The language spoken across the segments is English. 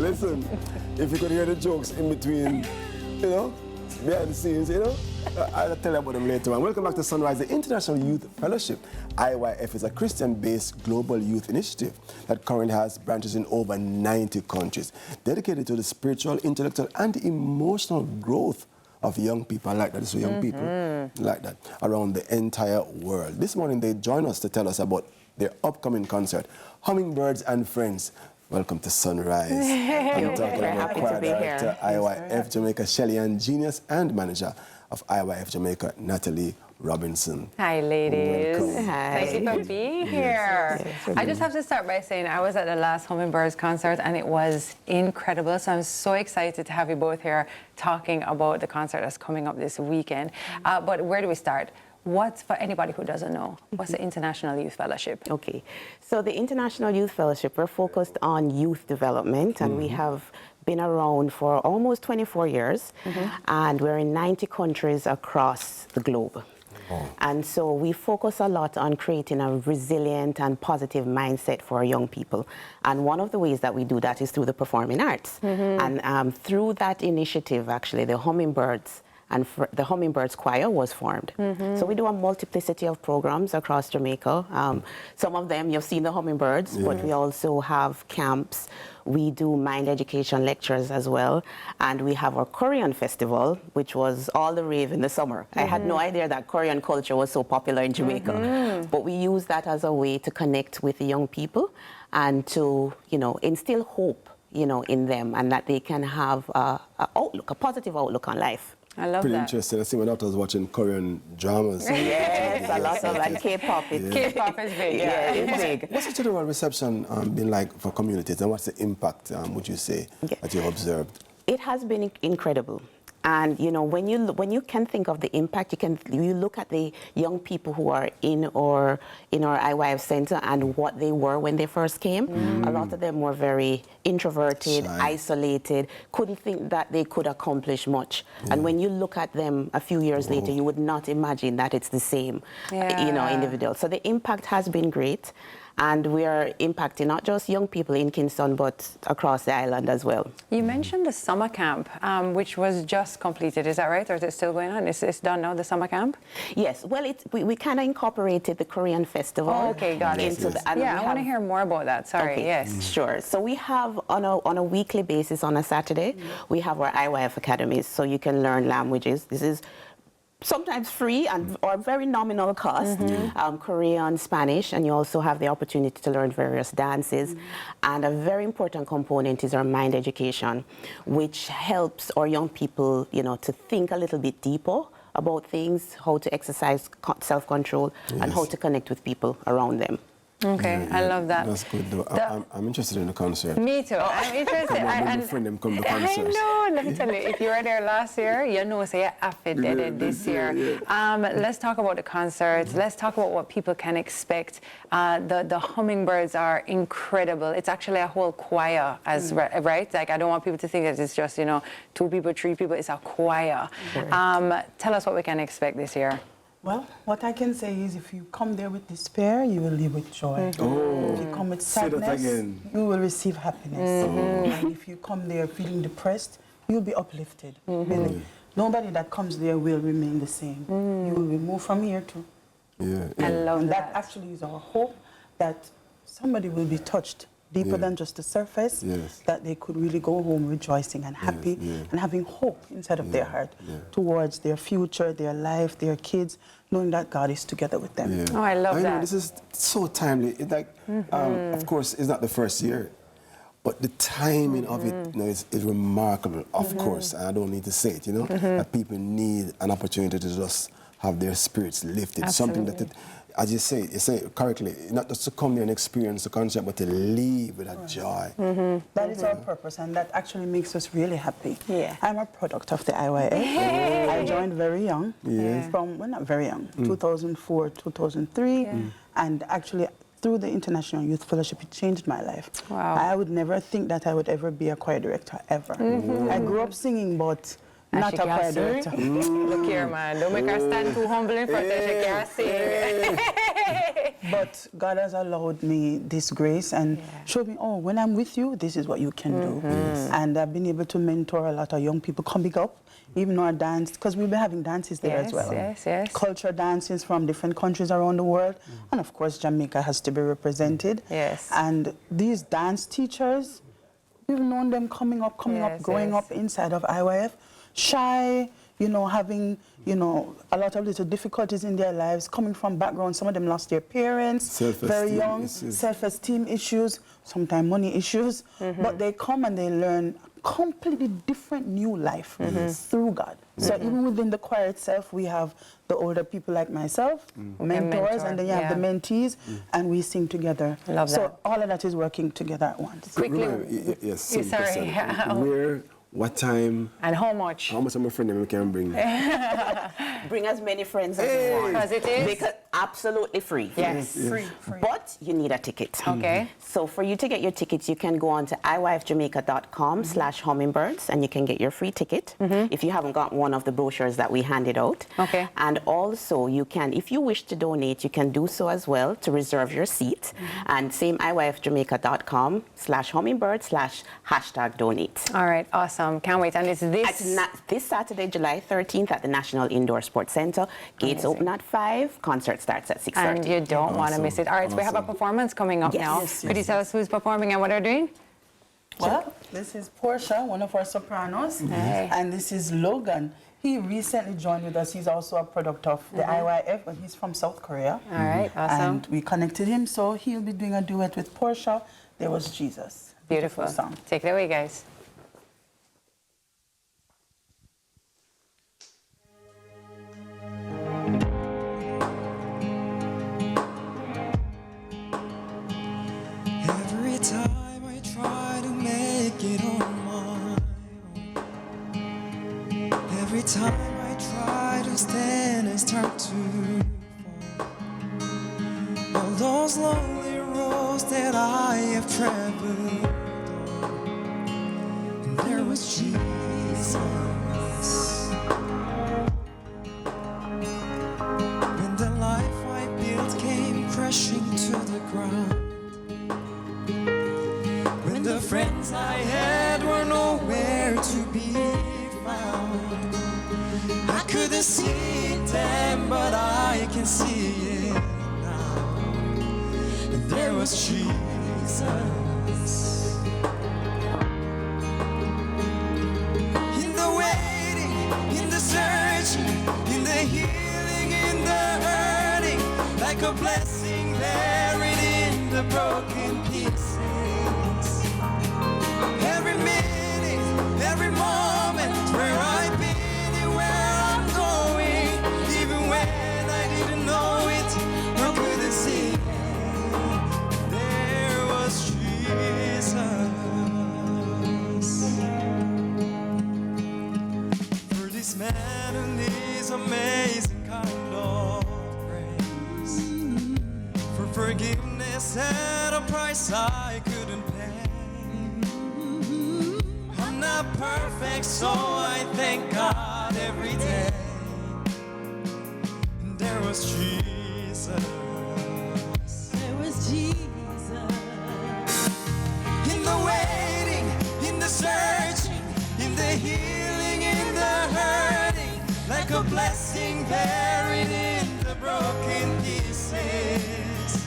Listen, if you could hear the jokes in between, you know, behind the scenes, you know, I'll tell you about them later on. Welcome back to Sunrise, the International Youth Fellowship. IYF is a Christian-based global youth initiative that currently has branches in over 90 countries, dedicated to the spiritual, intellectual, and emotional growth of young people. I like that. So young people like that around the entire world. This morning they join us to tell us about their upcoming concert, Hummingbirds and Friends. Welcome to Sunrise. I'm talking about choir director, IYF Jamaica, Shelley, and genius and manager of IYF Jamaica, Natalie Robinson. Hi, ladies. Welcome. Hi. Thank you for being here. Yes. I just have to start by saying I was at the last Hummingbirds concert and it was incredible. So I'm so excited to have you both here talking about the concert that's coming up this weekend. But where do we start? What's, for anybody who doesn't know, what's the International Youth Fellowship? Okay, so the International Youth Fellowship, we're focused on youth development, and we have been around for almost 24 years, and we're in 90 countries across the globe. And so we focus a lot on creating a resilient and positive mindset for our young people. And one of the ways that we do that is through the performing arts. And through that initiative, actually, the Hummingbirds and the Hummingbirds Choir was formed. So we do a multiplicity of programs across Jamaica. Some of them, you've seen the Hummingbirds, but we also have camps. We do mind education lectures as well. And we have our Korean festival, which was all the rave in the summer. I had no idea that Korean culture was so popular in Jamaica. But we use that as a way to connect with the young people and to, you know, instill hope, you know, in them, and that they can have a positive outlook on life. I love Pretty that. interesting. I see my daughter was watching Korean dramas. Yes, a lot of that. K-pop. K-pop is big. Yeah, it's big. What's the general reception been like for communities, and what's the impact, would you say, that you've observed? It has been incredible. And you know, when you can think of the impact, you look at the young people who are in our IYF center and what they were when they first came. A lot of them were very introverted, isolated, couldn't think that they could accomplish much. And when you look at them a few years later, you would not imagine that it's the same, you know, individual. So the impact has been great. And we are impacting not just young people in Kingston, but across the island as well. You mentioned the summer camp, which was just completed. Is that right? Or is it still going on? Is it done now, the summer camp? Yes. Well, we kind of incorporated the Korean festival. Oh, okay, got it. Yeah, I want to hear more about that. Sorry, yes. Sure. So we have, on a weekly basis, on a Saturday, we have our IYF academies, so you can learn languages. This is sometimes free and or very nominal cost, Korean, Spanish, and you also have the opportunity to learn various dances. And a very important component is our mind education, which helps our young people, you know, to think a little bit deeper about things, how to exercise self-control, and how to connect with people around them. Okay, I love that. That's good, though. I'm interested in the concert. Me too. I'm interested. My friend them come to concert. I know. Let me tell you, if you were there last year, you know, say I did it this year. Let's talk about the concerts. Let's talk about what people can expect. The Hummingbirds are incredible. It's actually a whole choir, right? Like, I don't want people to think that it's just, you know, 2 people, 3 people. It's a choir. Tell us what we can expect this year. Well, what I can say is if you come there with despair, you will leave with joy. If you come with sadness, you will receive happiness. And if you come there feeling depressed, you'll be uplifted. Really. Nobody that comes there will remain the same. You will be moved from here too. I love and that. That actually is our hope, that somebody will be touched deeper than just the surface, that they could really go home rejoicing and happy and having hope inside of their heart towards their future, their life, their kids, knowing that God is together with them. Oh, I love that. Know, this is so timely. It's like, of course, it's not the first year, but the timing of it, you know, is remarkable, of course, and I don't need to say it, you know, that people need an opportunity to just have their spirits lifted, something that, as you say it correctly, not just to come there and experience the concert, but to leave with a joy. That is our purpose, and that actually makes us really happy. I'm a product of the IYF. I joined very young, from, well, not very young, 2004, 2003, and actually through the International Youth Fellowship, it changed my life. Wow. I would never think that I would ever be a choir director, ever. I grew up singing, but not a choir director. Look here, man. Don't make her stand too humble in front of her. She can't sing. But God has allowed me this grace and showed me, oh, when I'm with you, this is what you can do. And I've been able to mentor a lot of young people coming up, even our dance, because we'll be having dances there as well. Yes. Culture dances from different countries around the world. And of course, Jamaica has to be represented. Yes. And these dance teachers, we've known them coming up, growing up inside of IYF, shy, you know, having, you know, a lot of little difficulties in their lives, coming from backgrounds. Some of them lost their parents, very young, self-esteem issues, sometimes money issues. But they come and they learn completely different new life through God. So even within the choir itself, we have the older people like myself, mentors, and then you have the mentees, and we sing together. Love that. So all of that is working together at once. Quickly. Yes, Sorry. Where, what time, And how much? how much of my friend we can bring? Bring as many friends as you want. Because it is? Because absolutely free. Yes. Free. But you need a ticket. Okay. So for you to get your tickets, you can go on to iyfjamaica.com/hummingbirds and you can get your free ticket if you haven't got one of the brochures that we handed out. Okay. And also you can, if you wish to donate, you can do so as well to reserve your seat. And same iyfjamaica.com/hummingbird/#donate. All right, awesome. Can't wait. And it's this... This Saturday, July 13th at the National Indoor Sports Center. Gates open at 5, concert starts at 6:30. And you don't want to miss it. All right, so we have a performance coming up now. Could you tell us who's performing and what they're doing? Well, this is Portia, one of our sopranos, and this is Logan. He recently joined with us. He's also a product of the IYF, but he's from South Korea. All right, awesome. And we connected him, so he'll be doing a duet with Portia. There was Jesus. Beautiful. Song. Take it away, guys. Every time I try to make it on my own, every time I try to stand and start to fall, all those lonely roads that I have traveled on, and there was Jesus. When the life I built came crashing to the ground, when the friends I had were nowhere to be found, I couldn't see them, but I can see it now. And there was Jesus. In the waiting, in the searching, in the healing, in the hurting, like a blessing buried in the broken pieces. Every minute, every moment, where I've been and where I'm going, even when I didn't know it or couldn't see it, there was Jesus. For this man who needs amazing kind of grace, for forgiveness at a price I couldn't pay. I'm not perfect, so I thank God every day. And there was Jesus. There was Jesus. In the waiting, in the searching, in the healing, in the hurting, like a blessing buried in the broken pieces.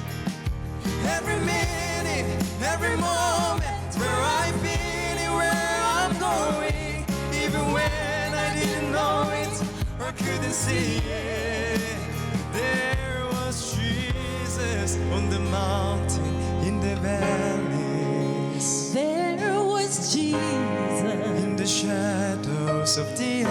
Every minute, every moment, where I've been and where I'm going, even when I didn't know it or couldn't see it, there was Jesus on the mountain, in the valleys. There was Jesus in the shadows of the